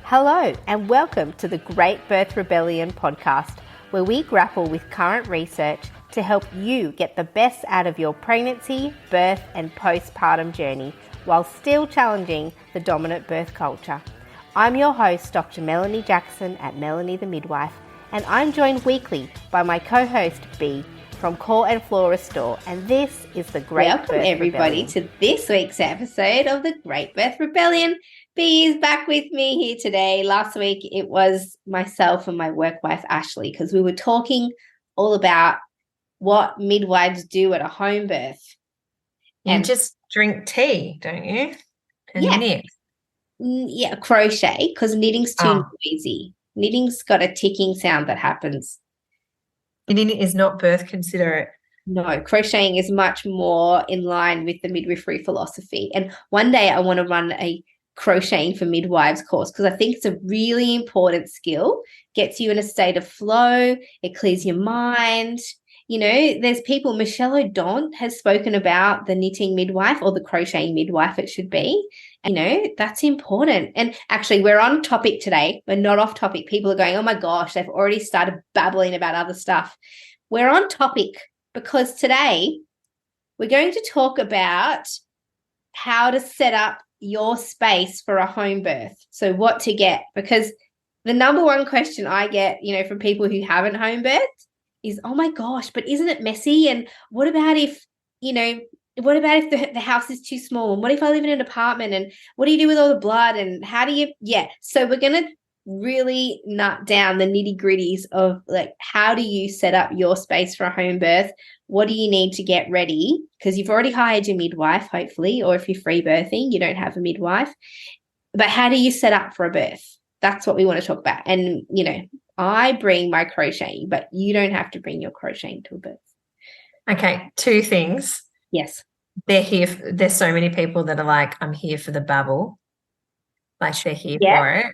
Hello and welcome to the Great Birth Rebellion podcast, where we grapple with current research to help you get the best out of your pregnancy, birth and postpartum journey while still challenging the dominant birth culture. I'm your host, Dr. Melanie Jackson at Melanie the Midwife, and I'm joined weekly by my co-host B from Core and Flora Store, and this is the Great Birth Rebellion. Welcome everybody to this week's episode of the Great Birth Rebellion. B is back with me here today. Last week it was myself and my work wife Ashley, because we were talking all about what midwives do at a home birth. You just drink tea, don't you? And knit. Yeah, crochet, because knitting's too noisy. Knitting's got a ticking sound that happens. Knitting is not birth considerate. No, crocheting is much more in line with the midwifery philosophy. And one day I want to run a crocheting for midwives course, because I think it's a really important skill. Gets you in a state of flow. It clears your mind. You know, there's people, Michelle O'Donnell has spoken about the knitting midwife, or the crocheting midwife it should be. You know, that's important. And actually, we're on topic today. We're not off topic. People are going, oh my gosh, they've already started babbling about other stuff. We're on topic because today we're going to talk about how to set up your space for a home birth. So what to get, because the number one question I get, you know, from people who haven't home birthed is, oh my gosh, but isn't it messy? And what about if, you know, what about if the house is too small? And what if I live in an apartment? And what do you do with all the blood? And how do you, so we're going to really nut down the nitty gritties of like, how do you set up your space for a home birth? What do you need to get ready? Because you've already hired your midwife, hopefully, or if you're free birthing, you don't have a midwife. But how do you set up for a birth? That's what we want to talk about. And, you know, I bring my crocheting, but you don't have to bring your crocheting to a birth. Okay, two things. Yes. There's so many people that are like, I'm here for the babble. Like they're here for it.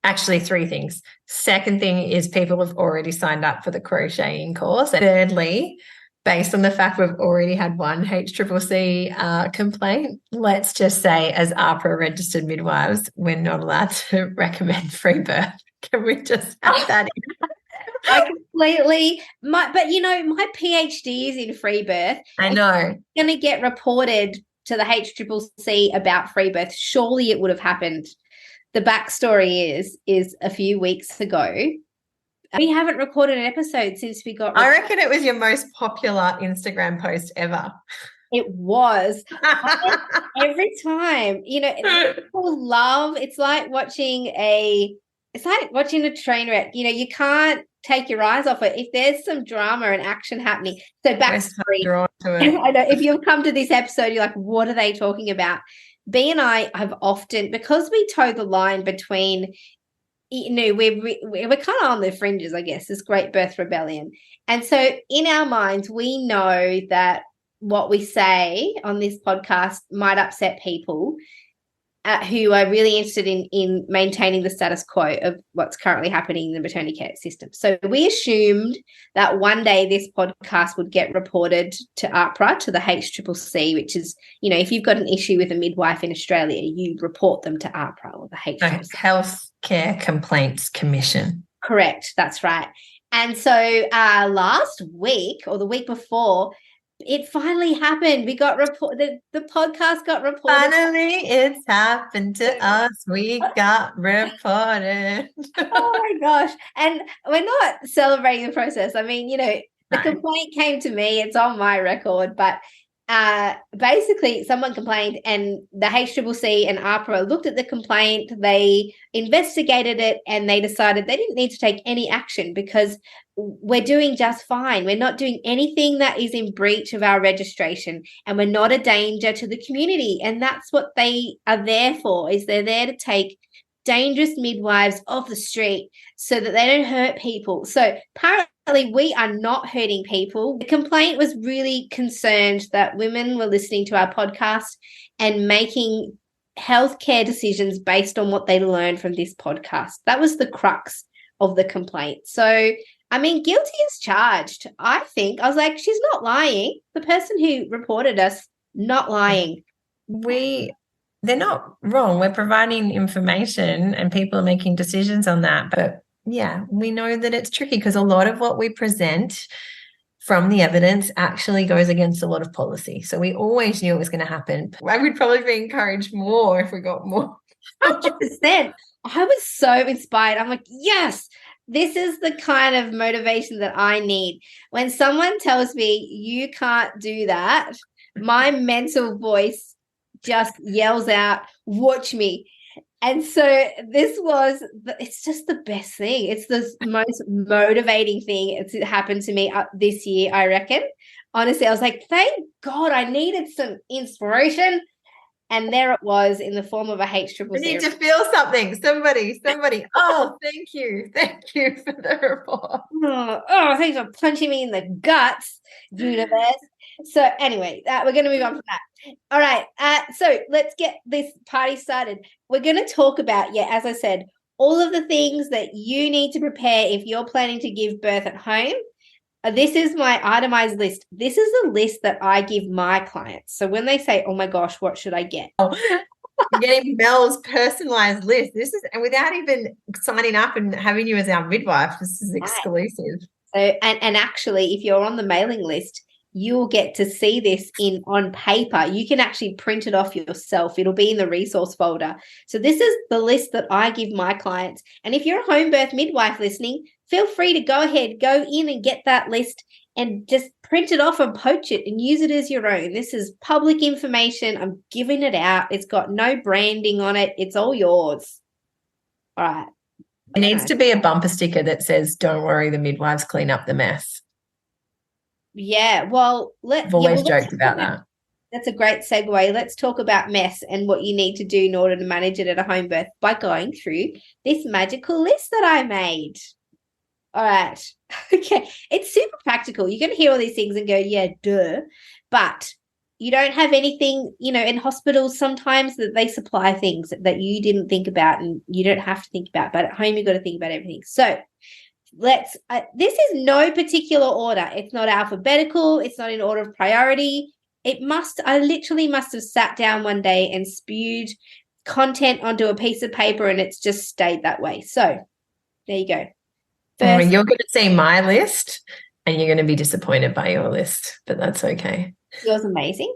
Actually, three things. Second thing is people have already signed up for the crocheting course. And thirdly, based on the fact we've already had one HCCC complaint, let's just say as AHPRA registered midwives, we're not allowed to recommend free birth. Can we just have that in? I completely, but you know, my PhD is in free birth. I know. It's going to get reported to the HCCC about free birth. Surely it would have happened. The backstory is a few weeks ago, we haven't recorded an episode since we got. I reckon it was your most popular Instagram post ever. It was. Every time, you know, people love. It's like watching a train wreck. You know, you can't take your eyes off it if there's some drama and action happening. So backstory. I know if you've come to this episode, you're like, what are they talking about? B and I have often, because we toe the line between, you know, we're kind of on the fringes, I guess, this Great Birth Rebellion. And so in our minds, we know that what we say on this podcast might upset people who are really interested in maintaining the status quo of what's currently happening in the maternity care system. So we assumed that one day this podcast would get reported to AHPRA, to the HCCC, which is, you know, if you've got an issue with a midwife in Australia, you report them to AHPRA or the HCCC. Healthcare Complaints Commission. Correct, that's right. And so last week or the week before, it finally happened. We got reported. The podcast got reported. Finally, it's happened to us. We got reported. Oh my gosh! And we're not celebrating the process. I mean, you know, the complaint came to me. It's on my record, but basically, someone complained, and the HCCC and AHPRA looked at the complaint. They investigated it, and they decided they didn't need to take any action because we're doing just fine. We're not doing anything that is in breach of our registration, and we're not a danger to the community. And that's what they are there for, is they're there to take dangerous midwives off the street so that they don't hurt people. So apparently we are not hurting people. The complaint was really concerned that women were listening to our podcast and making healthcare decisions based on what they learned from this podcast. That was the crux of the complaint. So I mean, guilty as charged, I think. I was like, she's not lying. The person who reported us, not lying. We they're not wrong. We're providing information and people are making decisions on that. But yeah, we know that it's tricky because a lot of what we present from the evidence actually goes against a lot of policy. So we always knew it was going to happen. I would probably be encouraged more if we got more. 100%. I was so inspired. I'm like, yes, this is the kind of motivation that I need. When someone tells me you can't do that, my mental voice just yells out, watch me. And so it's just the best thing. It's the most motivating thing that's happened to me this year, I reckon. Honestly, I was like, thank God I needed some inspiration. And there it was in the form of a H-triple. We need to feel something. Somebody. Oh, thank you. Thank you for the report. Oh, thanks for punching me in the guts, universe. So anyway, we're going to move on from that. All right. So let's get this party started. We're going to talk about, as I said, all of the things that you need to prepare if you're planning to give birth at home. This is my itemized list. This is a list that I give my clients. So when they say, oh my gosh, what should I get? Getting Mel's personalized list. This is, and without even signing up and having you as our midwife, this is exclusive. So, and actually, if you're on the mailing list, you'll get to see this on paper. You can actually print it off yourself. It'll be in the resource folder. So this is the list that I give my clients. And if you're a home birth midwife listening, feel free to go in and get that list and just print it off and poach it and use it as your own. This is public information. I'm giving it out. It's got no branding on it. It's all yours. All right. It needs to be a bumper sticker that says, don't worry, the midwives clean up the mess. Yeah, well, I've always joked about that. That's a great segue. Let's talk about mess and what you need to do in order to manage it at a home birth by going through this magical list that I made. All right. Okay. It's super practical. You're going to hear all these things and go, yeah, duh. But you don't have anything, in hospitals sometimes that they supply things that you didn't think about and you don't have to think about. But at home, you've got to think about everything. So this is no particular order. It's not alphabetical. It's not in order of priority. I literally must have sat down one day and spewed content onto a piece of paper and it's just stayed that way. So there you go. First, you're going to see my list and you're going to be disappointed by your list, but that's okay. Yours amazing.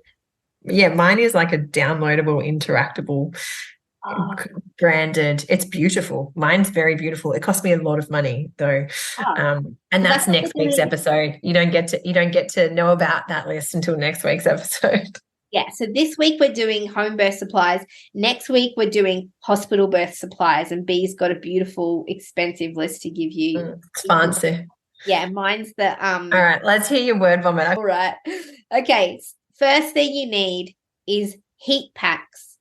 Yeah, mine is like a downloadable, interactable, branded. It's beautiful. Mine's very beautiful. It cost me a lot of money though. And that's next week's episode. You don't get to know about that list until next week's episode. Yeah, so this week we're doing home birth supplies. Next week we're doing hospital birth supplies, and B's got a beautiful, expensive list to give you. It's fancy. Yeah, mine's the All right, let's hear your word vomit. All right. Okay, first thing you need is heat packs.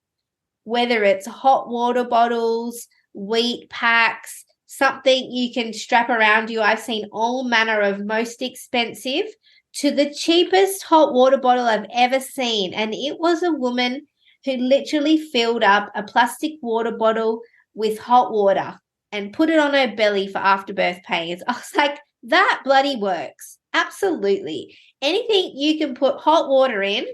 Whether it's hot water bottles, wheat packs, something you can strap around you. I've seen all manner of most expensive to the cheapest hot water bottle I've ever seen. And it was a woman who literally filled up a plastic water bottle with hot water and put it on her belly for afterbirth pains. I was like, that bloody works. Absolutely. Anything you can put hot water in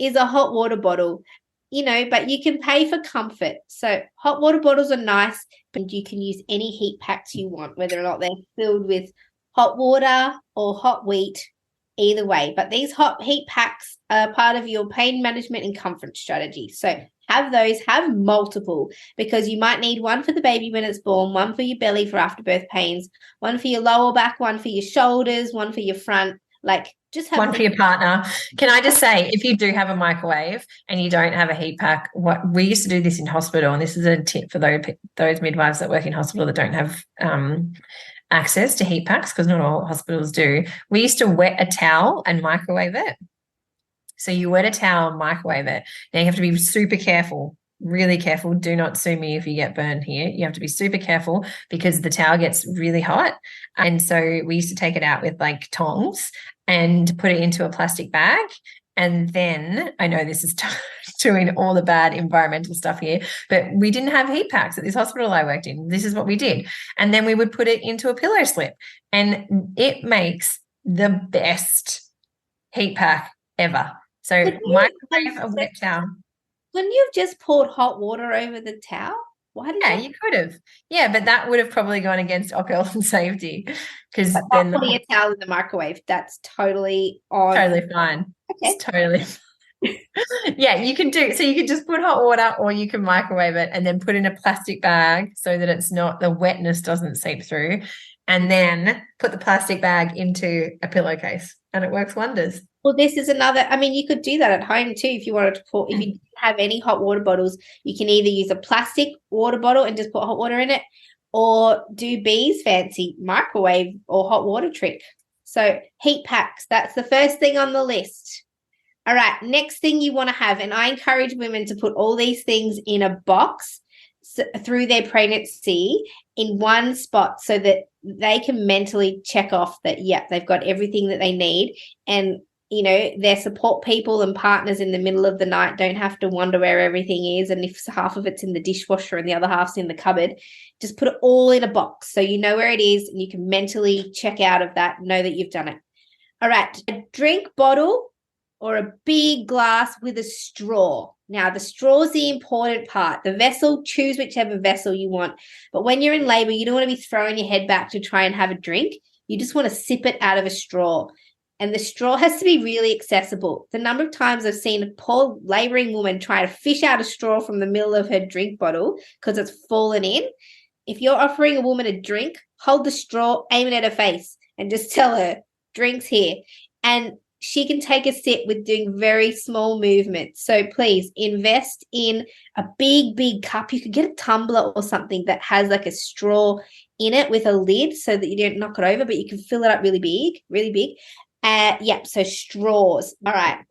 is a hot water bottle, but you can pay for comfort. So hot water bottles are nice, but you can use any heat packs you want, whether or not they're filled with hot water or hot wheat. Either way, but these hot heat packs are part of your pain management and comfort strategy. So have multiple, because you might need one for the baby when it's born, one for your belly for afterbirth pains, one for your lower back, one for your shoulders, one for your front. Just have one for your partner. Can I just say, if you do have a microwave and you don't have a heat pack, what we used to do this in hospital, and this is a tip for those midwives that work in hospital that don't have access to heat packs, because not all hospitals do. We used to wet a towel and microwave it. So you wet a towel and microwave it. Now you have to be super careful, really careful. Do not sue me if you get burned here. You have to be super careful because the towel gets really hot. And so we used to take it out with tongs and put it into a plastic bag. And then, I know this is doing all the bad environmental stuff here, but we didn't have heat packs at this hospital I worked in. This is what we did. And then we would put it into a pillow slip, and it makes the best heat pack ever. So microwave a wet towel. Couldn't you have just poured hot water over the towel? Why did you could have. Yeah, but that would have probably gone against op health and safety, because then putting a towel in the microwave, that's totally on. Totally fine. Okay. It's totally yeah, you can just put hot water, or you can microwave it and then put in a plastic bag so that it's not, the wetness doesn't seep through, and then put the plastic bag into a pillowcase, and it works wonders. Well, this is another, I mean, you could do that at home too if you wanted to pour, if you didn't have any hot water bottles, you can either use a plastic water bottle and just put hot water in it, or do Bee's fancy microwave or hot water trick. So heat packs, that's the first thing on the list. All right, next thing you want to have, and I encourage women to put all these things in a box through their pregnancy in one spot so that they can mentally check off that, yeah, they've got everything that they need. And, you know, their support people and partners in the middle of the night don't have to wonder where everything is. And if half of it's in the dishwasher and the other half's in the cupboard, just put it all in a box so you know where it is and you can mentally check out of that, know that you've done it. All right, a drink bottle or a big glass with a straw. Now, the straw is the important part. The vessel, choose whichever vessel you want. But when you're in labor, you don't want to be throwing your head back to try and have a drink. You just want to sip it out of a straw. And the straw has to be really accessible. The number of times I've seen a poor laboring woman try to fish out a straw from the middle of her drink bottle because it's fallen in. If you're offering a woman a drink, hold the straw, aim it at her face, and just tell her, drinks here. And she can take a sip with doing very small movements. So please invest in a big, big cup. You could get a tumbler or something that has like a straw in it with a lid so that you don't knock it over, but you can fill it up really big, really big. So straws. All right.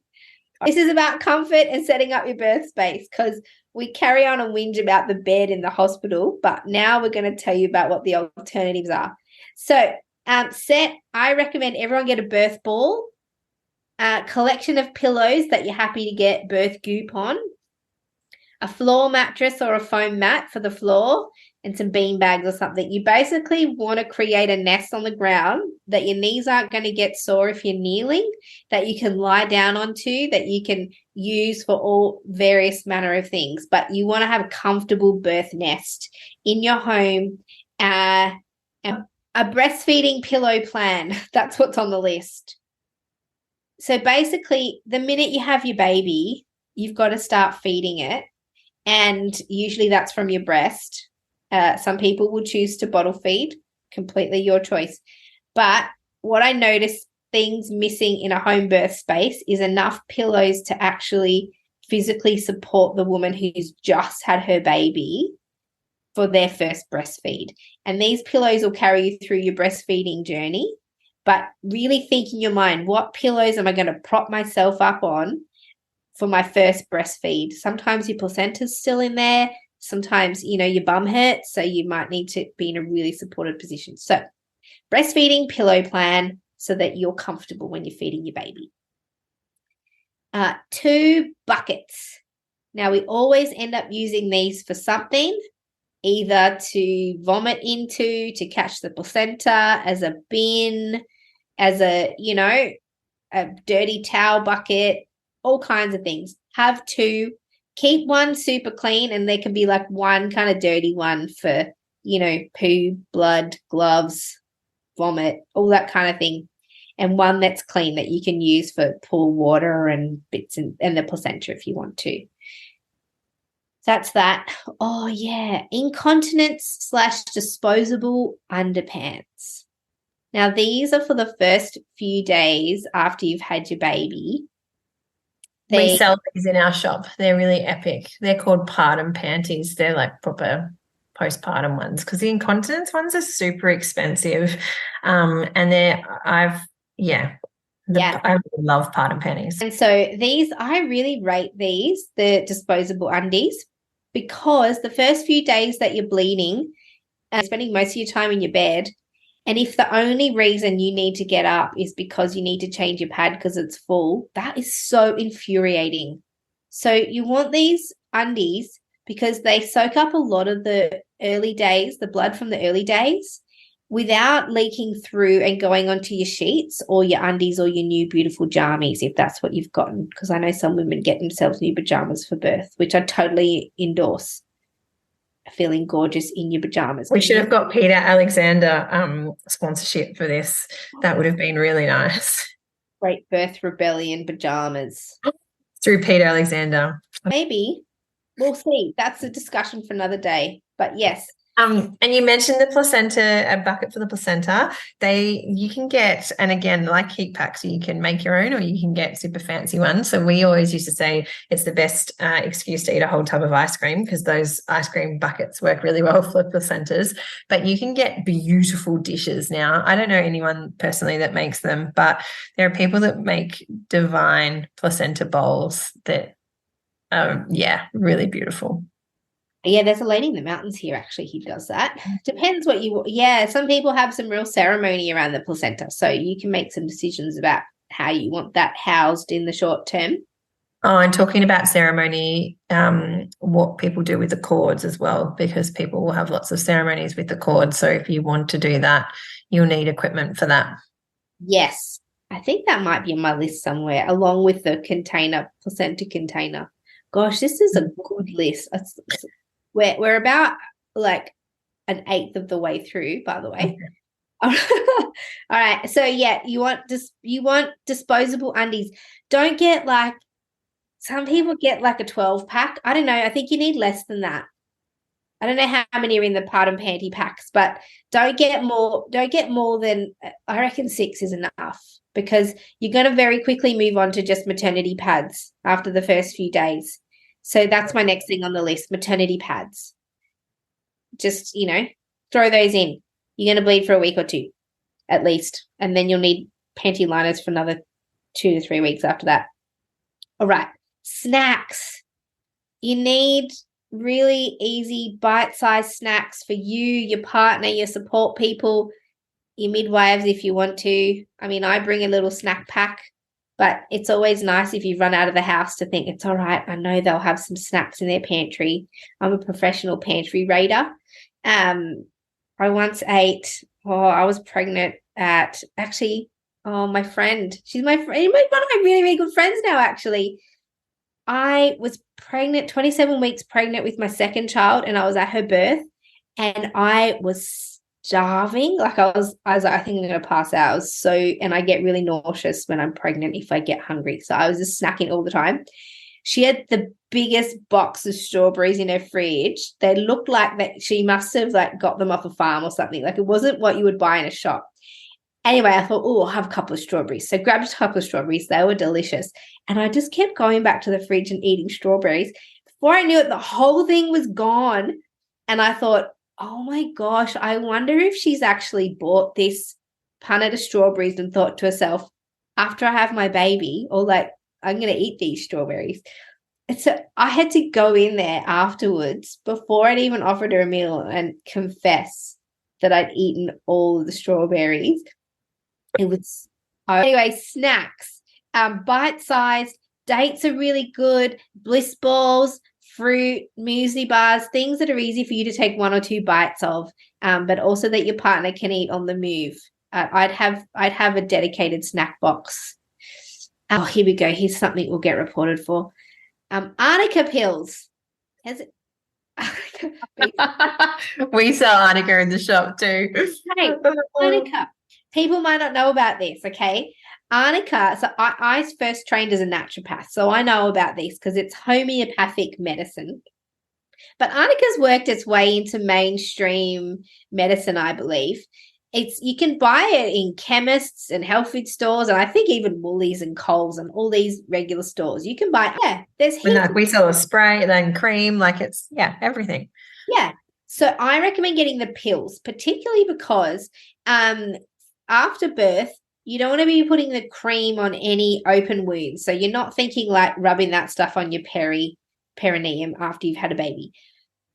This is about comfort and setting up your birth space, because we carry on and whinge about the bed in the hospital, but now we're going to tell you about what the alternatives are. So I recommend everyone get a birth ball, a collection of pillows that you're happy to get birth goop on, a floor mattress or a foam mat for the floor, and some bean bags or something. You basically want to create a nest on the ground that your knees aren't going to get sore if you're kneeling, that you can lie down onto, that you can use for all various manner of things. But you want to have a comfortable birth nest in your home. A breastfeeding pillow plan. That's what's on the list. So basically, the minute you have your baby, you've got to start feeding it. And usually that's from your breast. Some people will choose to bottle feed, completely your choice. But what I notice things missing in a home birth space is enough pillows to actually physically support the woman who's just had her baby for their first breastfeed. And these pillows will carry you through your breastfeeding journey. But really think in your mind, what pillows am I going to prop myself up on for my first breastfeed? Sometimes your placenta's still in there. Sometimes, your bum hurts, so you might need to be in a really supported position. So breastfeeding pillow plan so that you're comfortable when you're feeding your baby. 2 buckets. Now, we always end up using these for something, either to vomit into, to catch the placenta, as a bin, as a dirty towel bucket, all kinds of things. Have 2. Keep one super clean, and there can be like one kind of dirty one for, poo, blood, gloves, vomit, all that kind of thing. And one that's clean that you can use for pool water and bits and the placenta if you want to. That's that. Oh, yeah. Incontinence / disposable underpants. Now, these are for the first few days after you've had your baby. We sell these in our shop. They're really epic. They're called partum panties. They're like proper postpartum ones, because the incontinence ones are super expensive. And I love partum panties. And so I really rate these, the disposable undies, because the first few days that you're bleeding and spending most of your time in your bed, and if the only reason you need to get up is because you need to change your pad because it's full, that is so infuriating. So you want these undies because they soak up a lot of the early days, the blood from the early days, without leaking through and going onto your sheets or your undies or your new beautiful jammies, if that's what you've gotten. Because I know some women get themselves new pajamas for birth, which I totally endorse. Feeling gorgeous in your pajamas. We should have got Peter Alexander sponsorship for this. That would have been really nice. Great Birth Rebellion pajamas. Through Peter Alexander. Maybe. We'll see. That's a discussion for another day. But yes. And you mentioned the placenta, a bucket for the placenta. You can get, and again, like heat packs, you can make your own or you can get super fancy ones. So we always used to say it's the best excuse to eat a whole tub of ice cream, because those ice cream buckets work really well for placentas. But you can get beautiful dishes now. I don't know anyone personally that makes them, but there are people that make divine placenta bowls that really beautiful. Yeah, there's a lady in the mountains here actually who does that. Depends what you, some people have some real ceremony around the placenta. So you can make some decisions about how you want that housed in the short term. Oh, and talking about ceremony, what people do with the cords as well, because people will have lots of ceremonies with the cords. So if you want to do that, you'll need equipment for that. Yes. I think that might be on my list somewhere, along with the placenta container. Gosh, this is a good list. We're about like an eighth of the way through, by the way. Okay. All right. So yeah, you want disposable undies. Don't get like, some people get like a 12 pack. I don't know. I think you need less than that. I don't know how many are in the partum panty packs, but don't get more than, I reckon 6 is enough, because you're going to very quickly move on to just maternity pads after the first few days. So that's my next thing on the list, maternity pads. Just, throw those in. You're going to bleed for a week or 2 at least, and then you'll need panty liners for another 2 to 3 weeks after that. All right, snacks. You need really easy bite-sized snacks for you, your partner, your support people, your midwives if you want to. I mean, I bring a little snack pack, but it's always nice if you run out of the house to think, it's all right, I know they'll have some snacks in their pantry. I'm a professional pantry raider. I once ate, I was pregnant at, actually, my friend, she's one of my really, really good friends now, actually. I was pregnant, 27 weeks pregnant with my second child, and I was at her birth, and I was starving. Like I was like, I think I'm going to pass out. And I get really nauseous when I'm pregnant if I get hungry. So I was just snacking all the time. She had the biggest box of strawberries in her fridge. They looked like that she must have like got them off a farm or something. Like it wasn't what you would buy in a shop. Anyway, I thought, I'll have a couple of strawberries. So grabbed a couple of strawberries. They were delicious. And I just kept going back to the fridge and eating strawberries. Before I knew it, the whole thing was gone. And I thought, oh my gosh, I wonder if she's actually bought this punnet of strawberries and thought to herself, after I have my baby, or like, I'm going to eat these strawberries. And so I had to go in there afterwards before I'd even offered her a meal and confess that I'd eaten all of the strawberries. It was, anyway, snacks, bite-sized, dates are really good, bliss balls, fruit, muesli bars, things that are easy for you to take 1 or 2 bites of, but also that your partner can eat on the move. I'd have a dedicated snack box. Oh, here we go. Here's something we'll get reported for. Arnica pills. Has it? We sell arnica in the shop too. Hey, arnica. People might not know about this, okay? Arnica, so I first trained as a naturopath, so I know about this because it's homeopathic medicine. But arnica's worked its way into mainstream medicine, I believe. You can buy it in chemists and health food stores, and I think even Woolies and Coles and all these regular stores. You can buy, there's heaps. We sell a spray, then cream, like it's, everything. Yeah. So I recommend getting the pills, particularly because after birth, you don't want to be putting the cream on any open wounds. So you're not thinking like rubbing that stuff on your perineum after you've had a baby.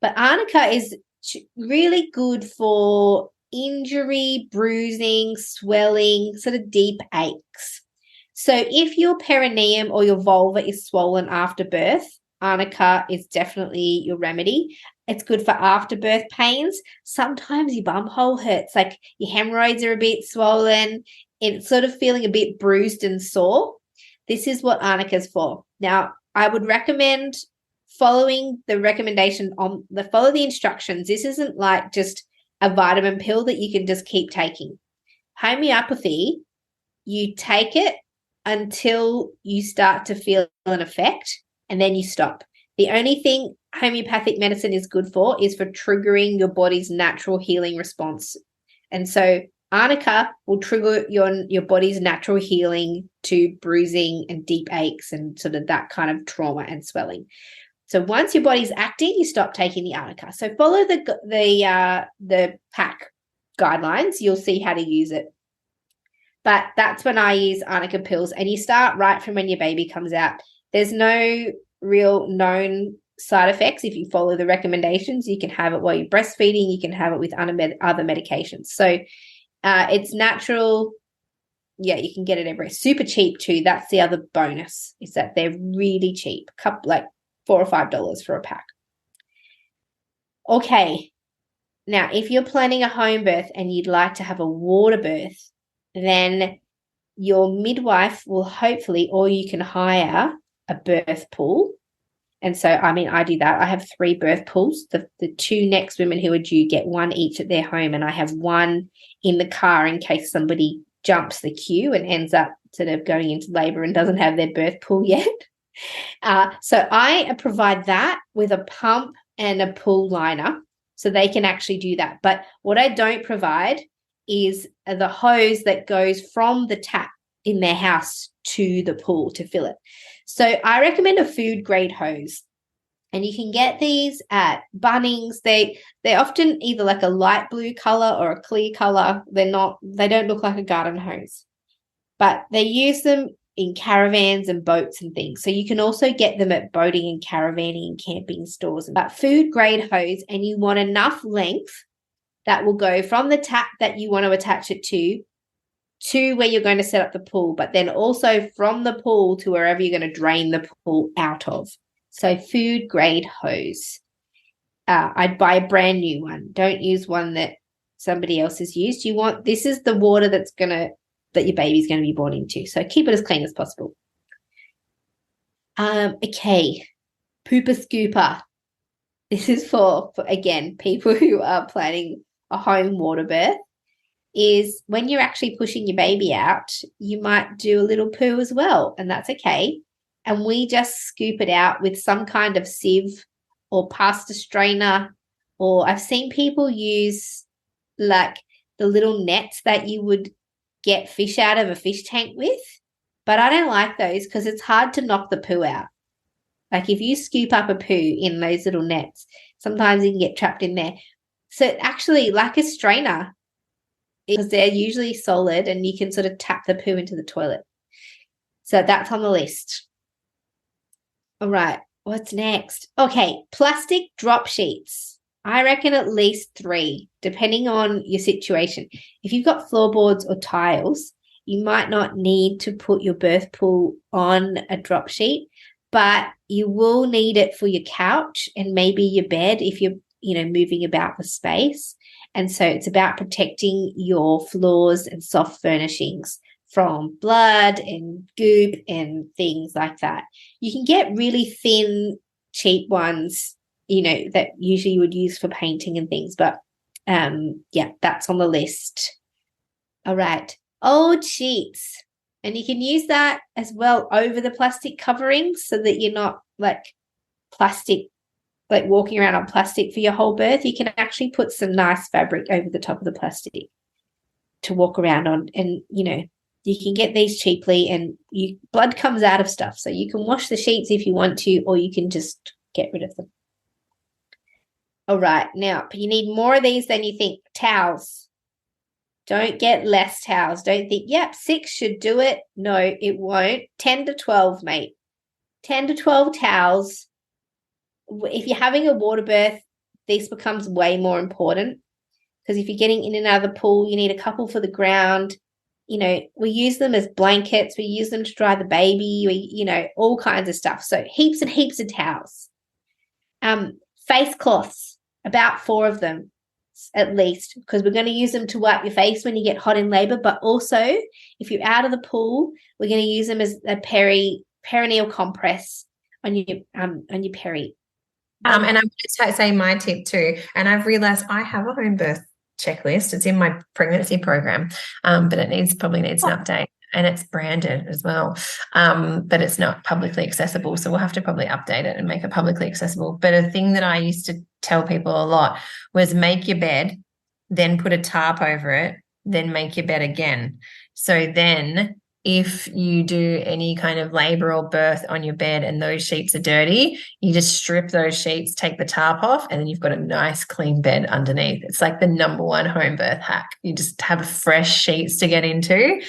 But arnica is really good for injury, bruising, swelling, sort of deep aches. So if your perineum or your vulva is swollen after birth, arnica is definitely your remedy. It's good for afterbirth pains. Sometimes your bum hole hurts, like your hemorrhoids are a bit swollen. It's sort of feeling a bit bruised and sore. This is what arnica's for. Now, I would recommend following the recommendation follow the instructions. This isn't like just a vitamin pill that you can just keep taking. Homeopathy, you take it until you start to feel an effect and then you stop. The only thing homeopathic medicine is good for is for triggering your body's natural healing response. And so arnica will trigger your body's natural healing to bruising and deep aches and sort of that kind of trauma and swelling. So once your body's acting, you stop taking the arnica. So follow the pack guidelines. You'll see how to use it. But that's when I use arnica pills, and you start right from when your baby comes out. There's no real known side effects. If you follow the recommendations, you can have it while you're breastfeeding. You can have it with other medications. So it's natural. Yeah, you can get it everywhere. Super cheap too. That's the other bonus, is that they're really cheap. Like $4 or $5 for a pack. Okay. Now, if you're planning a home birth and you'd like to have a water birth, then your midwife will hopefully, or you can hire a birth pool. And so, I mean, I do that. I have 3 birth pools. The 2 next women who are due get one each at their home, and I have one in the car in case somebody jumps the queue and ends up sort of going into labor and doesn't have their birth pool yet. So I provide that with a pump and a pool liner so they can actually do that. But what I don't provide is the hose that goes from the tap in their house to the pool to fill it. So I recommend a food grade hose, and you can get these at Bunnings. They're often either like a light blue color or a clear color. They don't look like a garden hose, but they use them in caravans and boats and things. So you can also get them at boating and caravanning and camping stores. But food grade hose, and you want enough length that will go from the tap that you want to attach it to where you're going to set up the pool, but then also from the pool to wherever you're going to drain the pool out of. So food grade hose. I'd buy a brand new one. Don't use one that somebody else has used. This is the water that your baby's going to be born into. So keep it as clean as possible. Okay. Pooper scooper. This is for again, people who are planning a home water birth. Is when you're actually pushing your baby out, you might do a little poo as well, and that's okay. And we just scoop it out with some kind of sieve or pasta strainer, or I've seen people use like the little nets that you would get fish out of a fish tank with, but I don't like those because it's hard to knock the poo out. Like if you scoop up a poo in those little nets, sometimes you can get trapped in there. So actually, like a strainer, because they're usually solid and you can sort of tap the poo into the toilet. So that's on the list. All right, what's next? Okay, plastic drop sheets. I reckon at least 3, depending on your situation. If you've got floorboards or tiles, you might not need to put your birth pool on a drop sheet, but you will need it for your couch and maybe your bed if you're, moving about the space. And so it's about protecting your floors and soft furnishings from blood and goop and things like that. You can get really thin, cheap ones, that usually you would use for painting and things. But, that's on the list. All right. Old sheets. And you can use that as well over the plastic coverings so that you're not walking around on plastic for your whole birth. You can actually put some nice fabric over the top of the plastic to walk around on. And, you can get these cheaply, and blood comes out of stuff. So you can wash the sheets if you want to, or you can just get rid of them. All right. Now, you need more of these than you think. Towels. Don't get less towels. Don't think, 6 should do it. No, it won't. 10 to 12, mate. 10 to 12 towels. If you're having a water birth, this becomes way more important, because if you're getting in and out of the pool, you need a couple for the ground. We use them as blankets. We use them to dry the baby. All kinds of stuff. So heaps and heaps of towels. Face cloths. about 4 of them at least, because we're going to use them to wipe your face when you get hot in labor. But also, if you're out of the pool, we're going to use them as a perineal compress on your peri. And I'm going to say my tip too. And I've realized I have a home birth checklist. It's in my pregnancy program, but it probably needs an update. And it's branded as well, but it's not publicly accessible. So we'll have to probably update it and make it publicly accessible. But a thing that I used to tell people a lot was make your bed, then put a tarp over it, then make your bed again. So then if you do any kind of labor or birth on your bed and those sheets are dirty, you just strip those sheets, take the tarp off, and then you've got a nice clean bed underneath. It's like the #1 home birth hack. You just have fresh sheets to get into.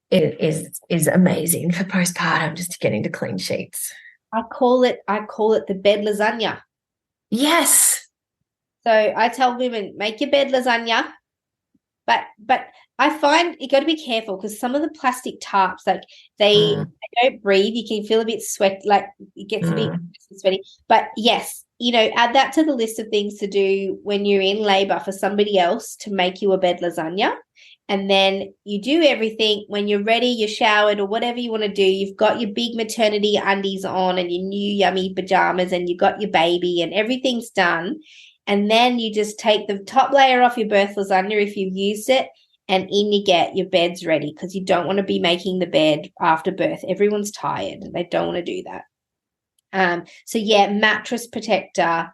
It is amazing for postpartum, just to get into clean sheets. I call it the bed lasagna. Yes. So I tell women, make your bed lasagna, but I find you got to be careful because some of the plastic tarps, like they don't breathe. You can feel a bit sweat, like it gets a bit sweaty. But yes, add that to the list of things to do when you're in labor for somebody else to make you a bed lasagna. And then you do everything. When you're ready, you're showered or whatever you want to do, you've got your big maternity undies on and your new yummy pajamas and you've got your baby and everything's done. And then you just take the top layer off your birth lasagna if you've used it, and in you get, your bed's ready, because you don't want to be making the bed after birth. Everyone's tired. They don't want to do that. So yeah, mattress protector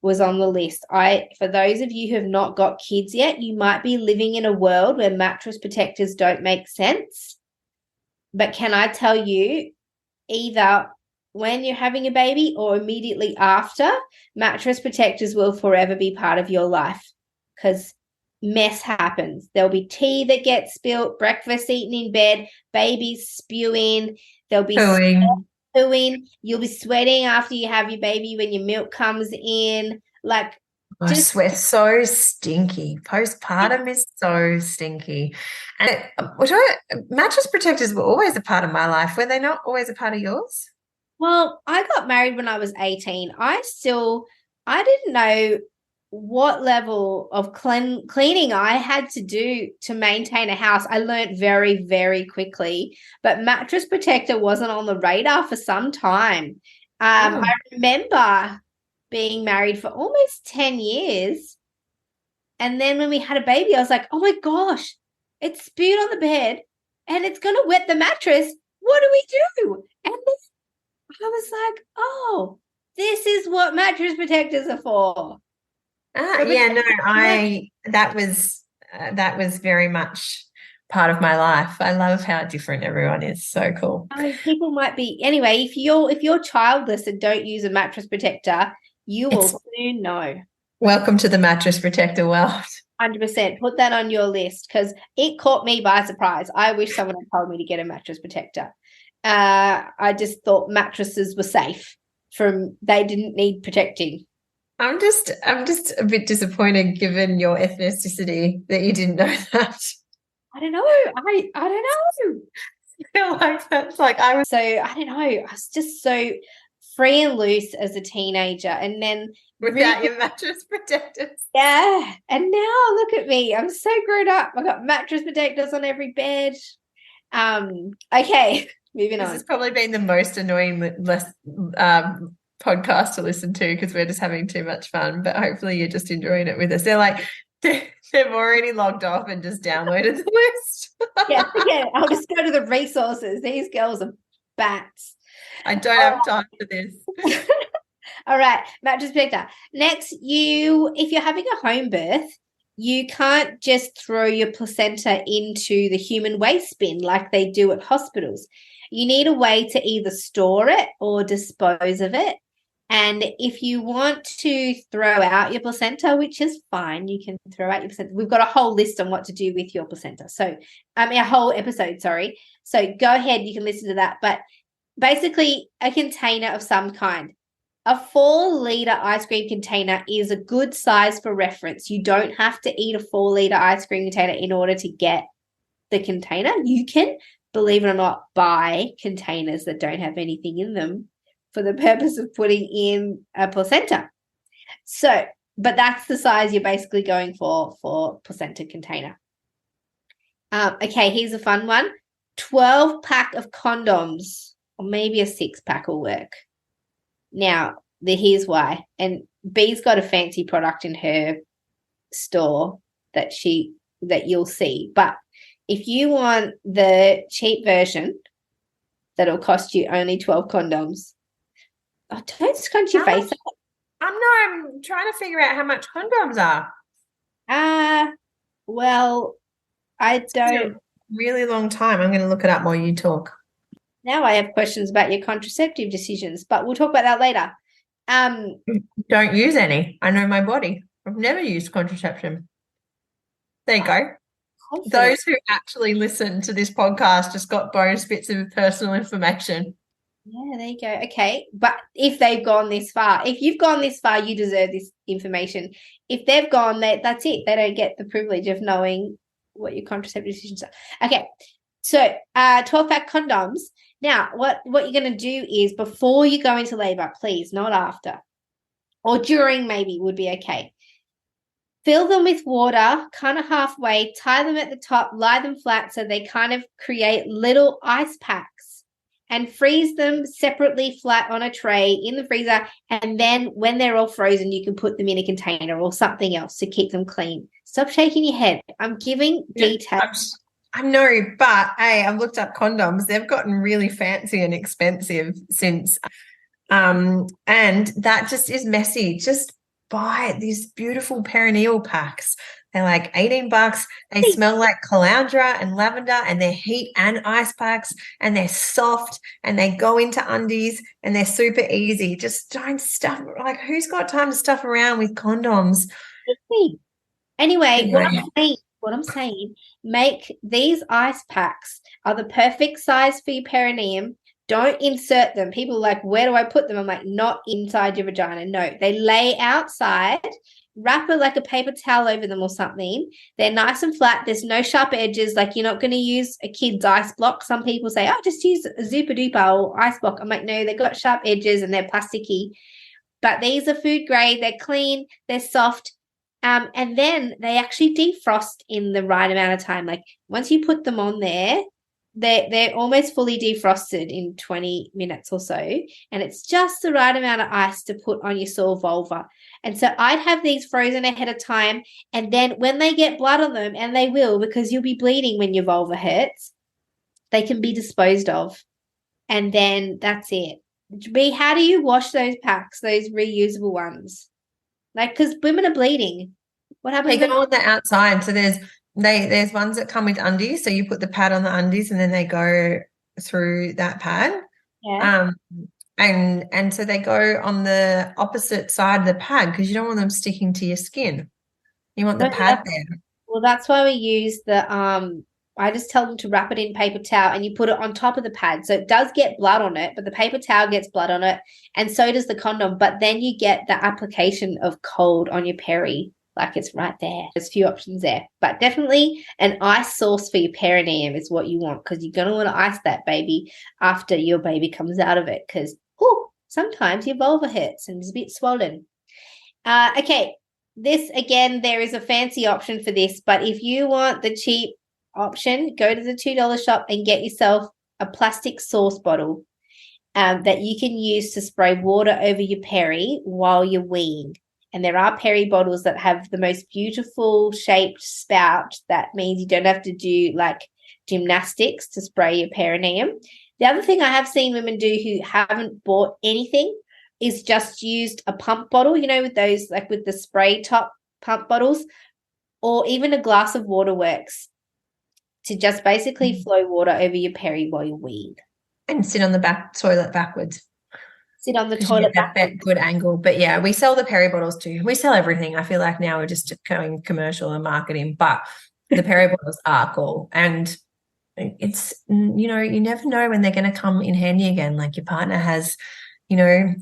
was on the list. For those of you who have not got kids yet, you might be living in a world where mattress protectors don't make sense. But can I tell you, either when you're having a baby or immediately after, mattress protectors will forever be part of your life, because mess happens. There'll be tea that gets spilt, breakfast eaten in bed, babies spewing, there'll be pooing, you'll be sweating after you have your baby when your milk comes in. Like, I swear, so stinky. Postpartum is so stinky. And mattress protectors were always a part of my life. Were they not always a part of yours? Well, I got married when I was 18. I didn't know what level of cleaning I had to do to maintain a house. I learned very, very quickly, but mattress protector wasn't on the radar for some time. I remember being married for almost 10 years. And then when we had a baby, I was like, oh my gosh, it spewed on the bed and it's going to wet the mattress. What do we do? And I was like, oh, this is what mattress protectors are for. That was very much part of my life. I love how different everyone is. So cool. People might be, anyway, if you're childless and don't use a mattress protector, you will soon know. Welcome to the mattress protector world. 100%. Put that on your list, because it caught me by surprise. I wish someone had told me to get a mattress protector. I just thought mattresses were safe. They didn't need protecting. I'm just a bit disappointed, given your ethnicity, that you didn't know that. I don't know. I don't know. I feel like that's like I was. So I don't know. I was just so free and loose as a teenager, and then without your mattress protectors. Yeah, and now look at me. I'm so grown up. I've got mattress protectors on every bed. Okay, moving on. This has probably been the most annoying podcast to listen to, because we're just having too much fun, but hopefully you're just enjoying it with us. They've already logged off and just downloaded the list. Yeah, I'll just go to the resources. These girls are bats. I don't have time for this. All right, mattress protector. Next, if you're having a home birth, you can't just throw your placenta into the human waste bin like they do at hospitals. You need a way to either store it or dispose of it. And if you want to throw out your placenta, which is fine, you can throw out your placenta. We've got a whole list on what to do with your placenta. So, a whole episode, sorry. So go ahead, you can listen to that. But basically, a container of some kind. A 4-liter ice cream container is a good size for reference. You don't have to eat a 4-liter ice cream container in order to get the container. You can, believe it or not, buy containers that don't have anything in them for the purpose of putting in a placenta. So but that's the size you're basically going for placenta container. Okay, here's a fun one. 12-pack of condoms, or maybe a 6-pack will work. Now, here's why. And B's got a fancy product in her store that you'll see. But if you want the cheap version, that'll cost you only 12 condoms. Oh, don't scrunch your face up. I'm trying to figure out how much condoms are. Well, I don't. Really long time. I'm going to look it up while you talk. Now I have questions about your contraceptive decisions, but we'll talk about that later. Don't use any. I know my body. I've never used contraception. There you go. Those who actually listen to this podcast just got bonus bits of personal information. Yeah, there you go. Okay. But if they've gone this far, if you've gone this far, you deserve this information. If they've gone, that's it. They don't get the privilege of knowing what your contraceptive decisions are. Okay. So 12-pack condoms. Now, what you're going to do is before you go into labor, please, not after, or during maybe would be okay. Fill them with water, kind of halfway, tie them at the top, lie them flat so they kind of create little ice packs, and freeze them separately flat on a tray in the freezer. And then when they're all frozen, you can put them in a container or something else to keep them clean. Stop shaking your head. I'm giving details. I know, but hey, I've looked up condoms. They've gotten really fancy and expensive since, and that just is messy. Just buy these beautiful perineal packs. They're like $18. They smell like calandra and lavender, and they're heat and ice packs, and they're soft, and they go into undies, and they're super easy. Just don't stuff, like, who's got time to stuff around with condoms? Anyway, what I'm saying, make these ice packs are the perfect size for your perineum. Don't insert them. People are like, where do I put them? I'm like, not inside your vagina. No, they lay outside. Wrap it like a paper towel over them or something. They're nice and flat. There's no sharp edges. Like, you're not going to use a kid's ice block. Some people say, oh, just use a Zupa Duper or ice block. I'm like, no, they've got sharp edges and they're plasticky. But these are food grade. They're clean. They're soft. And then they actually defrost in the right amount of time. Like, once you put them on there, they're almost fully defrosted in 20 minutes or so. And it's just the right amount of ice to put on your sore vulva. And so I'd have these frozen ahead of time. And then when they get blood on them, and they will, because you'll be bleeding when your vulva hurts, they can be disposed of. And then that's it. B, how do you wash those packs, those reusable ones? Like, because women are bleeding. What happens? They go on the outside. So there's ones that come with undies. So you put the pad on the undies and then they go through that pad. Yeah. And so they go on the opposite side of the pad because you don't want them sticking to your skin. You want the pad there. Well, that's why we use the I just tell them to wrap it in paper towel and you put it on top of the pad. So it does get blood on it, but the paper towel gets blood on it, and so does the condom. But then you get the application of cold on your peri, like it's right there. There's a few options there, but definitely an ice sauce for your perineum is what you want, because you're going to want to ice that baby after your baby comes out of it, because sometimes your vulva hurts and is a bit swollen. Okay, this again, there is a fancy option for this, but if you want the cheap option, go to the $2 shop and get yourself a plastic sauce bottle that you can use to spray water over your peri while you're weeing. And there are peri bottles that have the most beautiful shaped spout. That means you don't have to do like gymnastics to spray your perineum. The other thing I have seen women do who haven't bought anything is just used a pump bottle, with those, like with the spray top pump bottles, or even a glass of water works, to just basically flow water over your peri while you're weeing. And sit on the back toilet backwards. Sit on the toilet backwards. Good angle. But yeah, we sell the peri bottles too. We sell everything. I feel like now we're just going commercial and marketing, but the peri bottles are cool. And it's, you never know when they're going to come in handy again. Like your partner has, a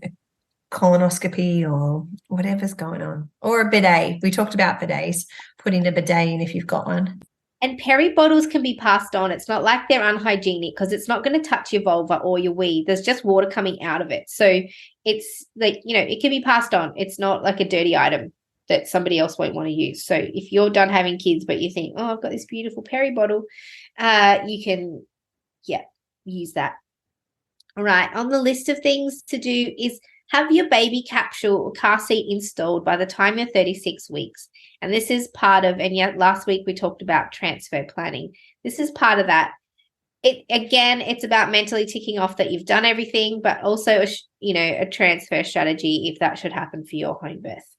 colonoscopy or whatever's going on, or a bidet. We talked about bidets, putting a bidet in if you've got one. And peri bottles can be passed on. It's not like they're unhygienic, because it's not going to touch your vulva or your wee. There's just water coming out of it. So it's like, it can be passed on. It's not like a dirty item. that somebody else won't want to use. So if you're done having kids but you think, oh, I've got this beautiful peri bottle, you can use that. All right, on the list of things to do is have your baby capsule or car seat installed by the time you're 36 weeks. And this is part of, and yet last week we talked about transfer planning. This is part of that. It's about mentally ticking off that you've done everything, but also, a transfer strategy if that should happen for your home birth.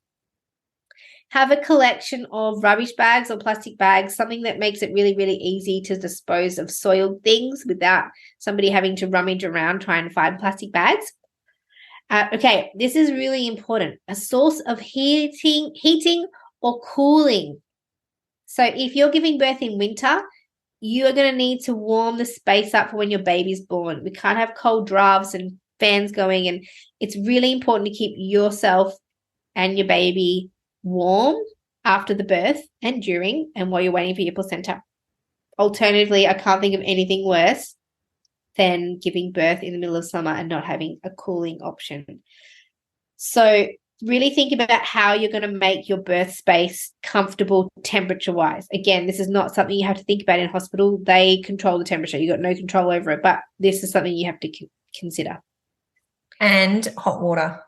Have a collection of rubbish bags or plastic bags, something that makes it really, really easy to dispose of soiled things without somebody having to rummage around trying to find plastic bags. Okay, this is really important. A source of heating or cooling. So if you're giving birth in winter, you are going to need to warm the space up for when your baby's born. We can't have cold drafts and fans going, and it's really important to keep yourself and your baby warm after the birth and during and while you're waiting for your placenta. Alternatively, I can't think of anything worse than giving birth in the middle of summer and not having a cooling option. So really think about how you're going to make your birth space comfortable temperature-wise. Again, this is not something you have to think about in hospital. They control the temperature. You've got no control over it, but this is something you have to consider. And hot water.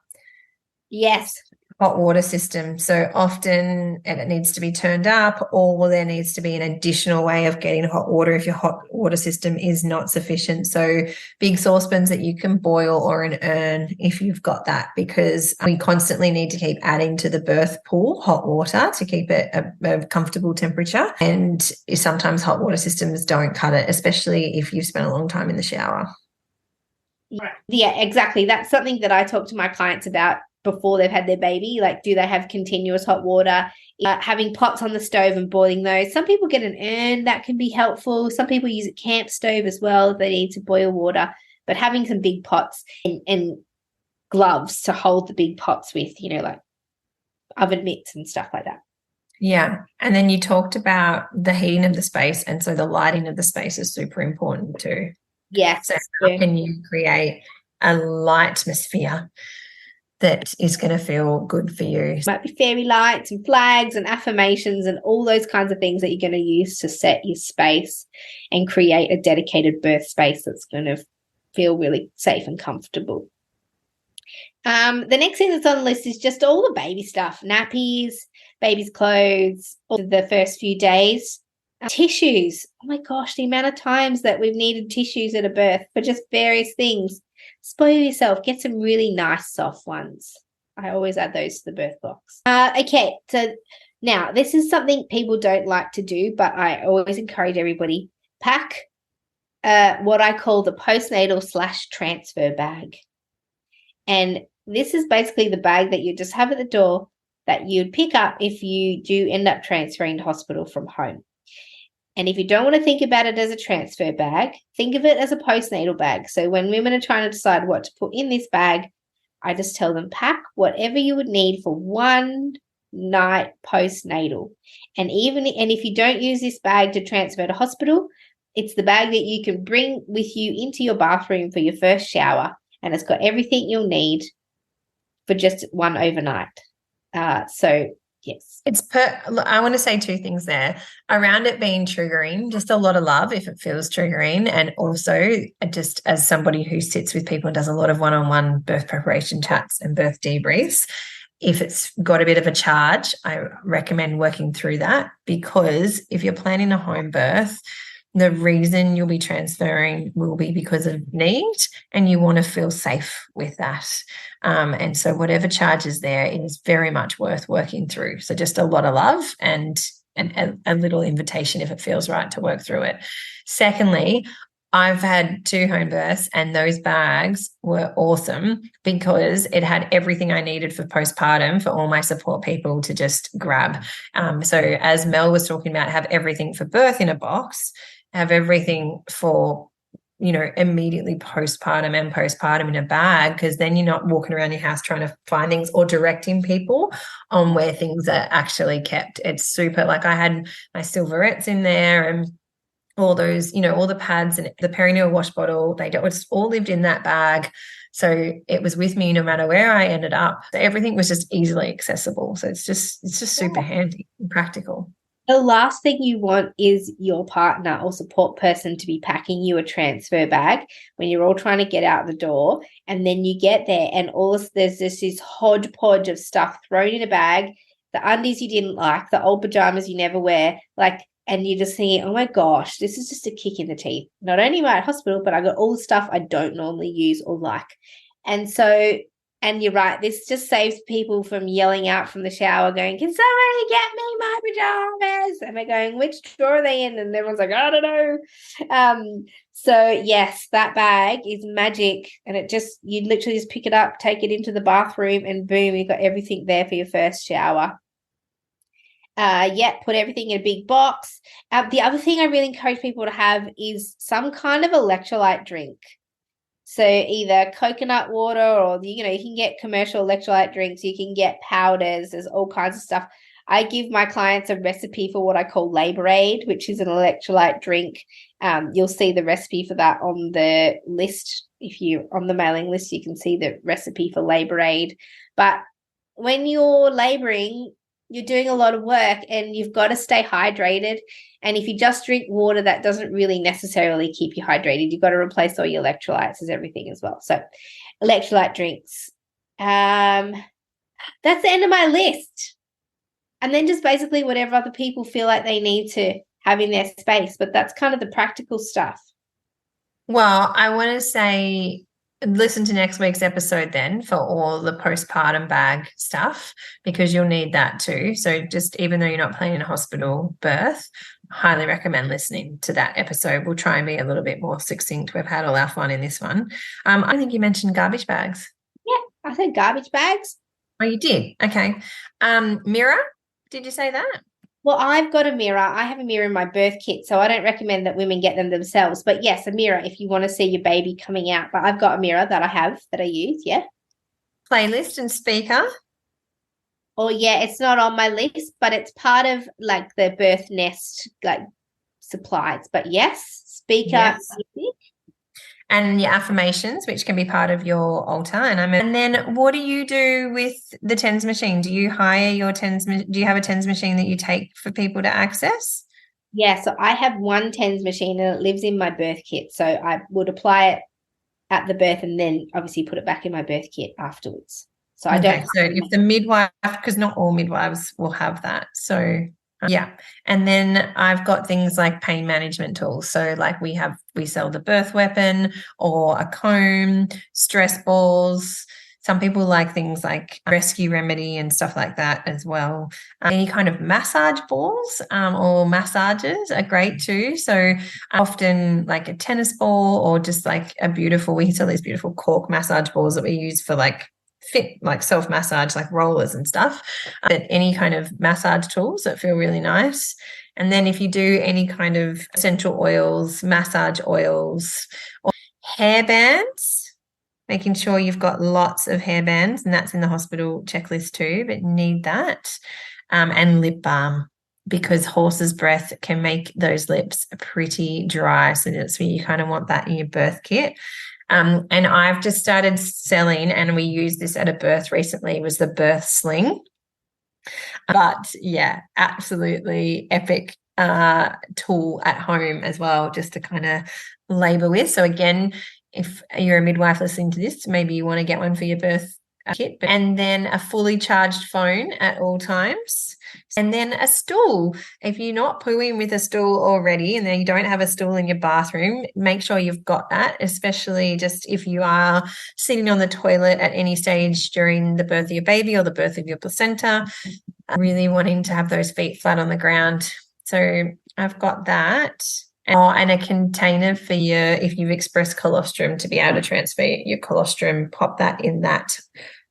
Yes. Hot water system. So often it needs to be turned up, or there needs to be an additional way of getting hot water if your hot water system is not sufficient. So big saucepans that you can boil, or an urn if you've got that, because we constantly need to keep adding to the birth pool hot water to keep it a comfortable temperature. And sometimes hot water systems don't cut it, especially if you've spent a long time in the shower. Yeah, exactly. That's something that I talk to my clients about before they've had their baby. Like, do they have continuous hot water? Having pots on the stove and boiling those. Some people get an urn, that can be helpful. Some people use a camp stove as well if they need to boil water. But having some big pots and gloves to hold the big pots with, like oven mitts and stuff like that. Yeah. And then you talked about the heating of the space, and so the lighting of the space is super important too. Yes. So how can you create a light atmosphere that is going to feel good for you? It might be fairy lights and flags and affirmations and all those kinds of things that you're going to use to set your space and create a dedicated birth space that's going to feel really safe and comfortable. The next thing that's on the list is just all the baby stuff, nappies, baby's clothes, the first few days. Tissues. Oh my gosh, the amount of times that we've needed tissues at a birth for just various things. Spoil yourself. Get some really nice soft ones. I always add those to the birth box. Okay, so now this is something people don't like to do, but I always encourage everybody. Pack what I call the postnatal/transfer bag. And this is basically the bag that you just have at the door that you'd pick up if you do end up transferring to hospital from home. And if you don't want to think about it as a transfer bag, think of it as a postnatal bag. So when women are trying to decide what to put in this bag, I just tell them pack whatever you would need for one night postnatal. And if you don't use this bag to transfer to hospital, it's the bag that you can bring with you into your bathroom for your first shower, and it's got everything you'll need for just one overnight. Yes. I want to say two things there around it being triggering, just a lot of love if it feels triggering. And also just as somebody who sits with people and does a lot of one-on-one birth preparation chats and birth debriefs, if it's got a bit of a charge, I recommend working through that, because if you're planning a home birth, the reason you'll be transferring will be because of need, and you want to feel safe with that. And so whatever charge is there, it is very much worth working through. So just a lot of love and a little invitation if it feels right to work through it. Secondly, I've had 2 home births, and those bags were awesome because it had everything I needed for postpartum for all my support people to just grab. So as Mel was talking about, have everything for birth in a box, have everything for, immediately postpartum and postpartum in a bag, because then you're not walking around your house trying to find things or directing people on where things are actually kept. It's super. Like I had my silverettes in there and all those, all the pads and the perinatal wash bottle, they just all lived in that bag. So it was with me no matter where I ended up. So everything was just easily accessible. So it's just super handy and practical. The last thing you want is your partner or support person to be packing you a transfer bag when you're all trying to get out the door, and then you get there and there's just this hodgepodge of stuff thrown in a bag, the undies you didn't like, the old pajamas you never wear, and you're just thinking, oh my gosh, this is just a kick in the teeth. Not only am I at hospital, but I got all the stuff I don't normally use or like. And you're right, this just saves people from yelling out from the shower going, can somebody get me my pajamas? And they're going, which drawer are they in? And everyone's like, I don't know. So yes, that bag is magic. And you literally just pick it up, take it into the bathroom, and boom, you've got everything there for your first shower. Put everything in a big box. The other thing I really encourage people to have is some kind of electrolyte drink. So either coconut water or, you can get commercial electrolyte drinks. You can get powders. There's all kinds of stuff. I give my clients a recipe for what I call Labor Aid, which is an electrolyte drink. You'll see the recipe for that on the list. If you're on the mailing list, you can see the recipe for Labor Aid. But when you're laboring, you're doing a lot of work and you've got to stay hydrated. And if you just drink water, that doesn't really necessarily keep you hydrated. You've got to replace all your electrolytes as everything as well. So electrolyte drinks. That's the end of my list. And then just basically whatever other people feel like they need to have in their space. But that's kind of the practical stuff. Well, I want to say, listen to next week's episode then for all the postpartum bag stuff, because you'll need that too. So just even though you're not planning a hospital birth, highly recommend listening to that episode. We'll try and be a little bit more succinct. We've had all our fun in this one. I think you mentioned garbage bags. Yeah, I said garbage bags. Oh, you did? Okay. Mirror, did you say that? Well, I've got a mirror. I have a mirror in my birth kit, so I don't recommend that women get them themselves. But yes, a mirror if you want to see your baby coming out. But I've got a mirror that I use, yeah. Playlist and speaker. Oh, yeah, it's not on my list, but it's part of the birth nest supplies. But yes, speaker. Yes. And your affirmations, which can be part of your altar. And then what do you do with the TENS machine? Do you hire your TENS? Do you have a TENS machine that you take for people to access? Yeah, so I have one TENS machine and it lives in my birth kit. So I would apply it at the birth and then obviously put it back in my birth kit afterwards. So I don't. So if the midwife, because not all midwives will have that. So yeah. And then I've got things like pain management tools. So we sell the birth weapon or a comb, stress balls. Some people like things like rescue remedy and stuff like that as well. Any kind of massage balls or massages are great too. So often like a tennis ball or just we sell these beautiful cork massage balls that we use for self-massage, like rollers and stuff. But any kind of massage tools that feel really nice. And then if you do any kind of essential oils, massage oils, or hair bands, making sure you've got lots of hair bands, and that's in the hospital checklist too, but you need that. And lip balm, because horse's breath can make those lips pretty dry. So that's where you kind of want that in your birth kit. And I've just started selling, and we used this at a birth recently, was the birth sling. But yeah, absolutely epic tool at home as well, just to kind of labor with. So again, if you're a midwife listening to this, maybe you want to get one for your birth kit. And then a fully charged phone at all times. And then a stool. If you're not pooing with a stool already and then you don't have a stool in your bathroom, make sure you've got that, especially just if you are sitting on the toilet at any stage during the birth of your baby or the birth of your placenta, really wanting to have those feet flat on the ground. So I've got that. And a container for if you've expressed colostrum, to be able to transfer your colostrum, pop that in that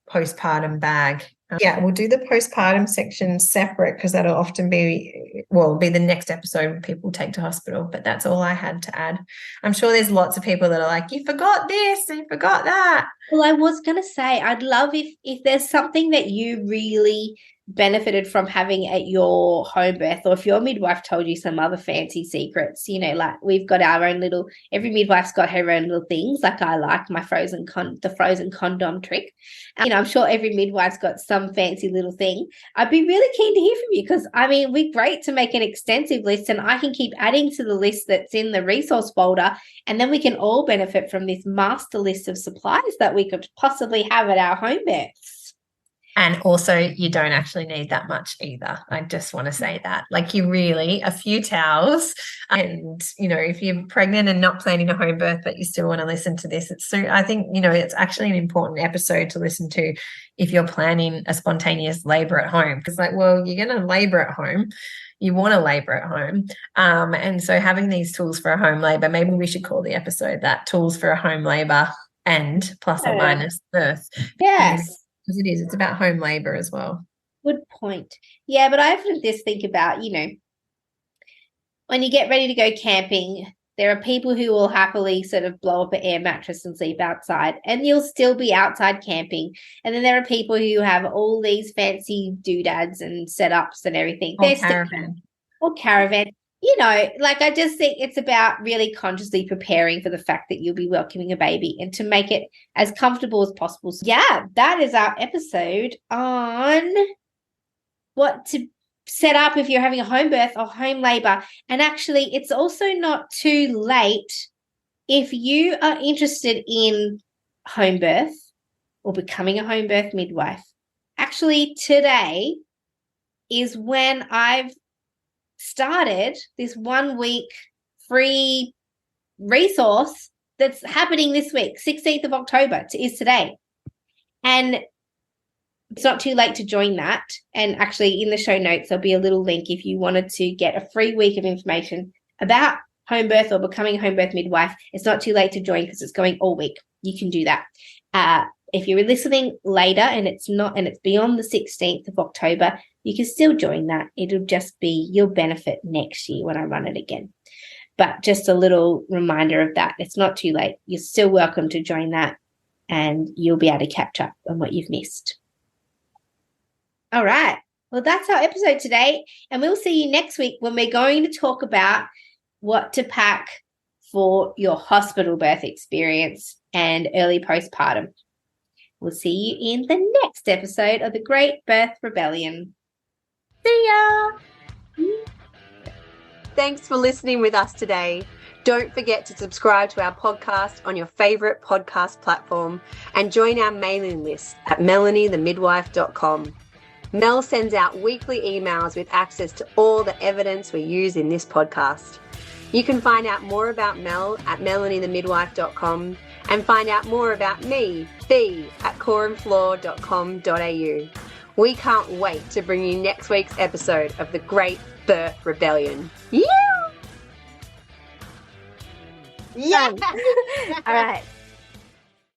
postpartum bag. We'll do the postpartum section separate because that'll often be the next episode when people take to hospital. But that's all I had to add. I'm sure there's lots of people that are like, you forgot this and you forgot that. Well, I was going to say, I'd love if there's something that you really benefited from having at your home birth, or if your midwife told you some other fancy secrets, you know, like we've got our own little, every midwife's got her own little things. Like I like my the frozen condom trick. You know, I'm sure every midwife's got some fancy little thing. I'd be really keen to hear from you, because I mean, we're great to make an extensive list, and I can keep adding to the list that's in the resource folder, and then we can all benefit from this master list of supplies that we could possibly have at our home births. And also, you don't actually need that much either. I just want to say that. Like, you really, a few towels, and, you know, if you're pregnant and not planning a home birth, but you still want to listen to this, I think, you know, it's actually an important episode to listen to if you're planning a spontaneous labour at home. Because, like, well, you're going to labour at home. You want to labour at home. And so having these tools for a home labour, maybe we should call the episode that, Tools for a Home Labour and plus or minus birth. Yes. Because it is. It's about home labour as well. Good point. Yeah, but I often just think about, you know, when you get ready to go camping, there are people who will happily sort of blow up an air mattress and sleep outside, and you'll still be outside camping. And then there are people who have all these fancy doodads and setups and everything. Or caravan. Or caravan. You know, like, I just think it's about really consciously preparing for the fact that you'll be welcoming a baby and to make it as comfortable as possible. So, yeah, that is our episode on what to set up if you're having a home birth or home labour. And actually, it's also not too late if you are interested in home birth or becoming a home birth midwife. Actually, today is when I've started this 1 week free resource that's happening this week. 16th of October is today. And it's not too late to join that. And actually, in the show notes, there'll be a little link if you wanted to get a free week of information about home birth or becoming a home birth midwife. It's not too late to join because it's going all week. You can do that. If you're listening later and it's beyond the 16th of October, you can still join that. It'll just be, you'll benefit next year when I run it again. But just a little reminder of that. It's not too late. You're still welcome to join that, and you'll be able to catch up on what you've missed. All right. Well, that's our episode today, and we'll see you next week when we're going to talk about what to pack for your hospital birth experience and early postpartum. We'll see you in the next episode of The Great Birth Rebellion. See ya! Thanks for listening with us today. Don't forget to subscribe to our podcast on your favourite podcast platform and join our mailing list at melaniethemidwife.com. Mel sends out weekly emails with access to all the evidence we use in this podcast. You can find out more about Mel at melaniethemidwife.com and find out more about me, Fee, at coreandfloor.com.au. We can't wait to bring you next week's episode of The Great Birth Rebellion. Yeah! Yeah! All right.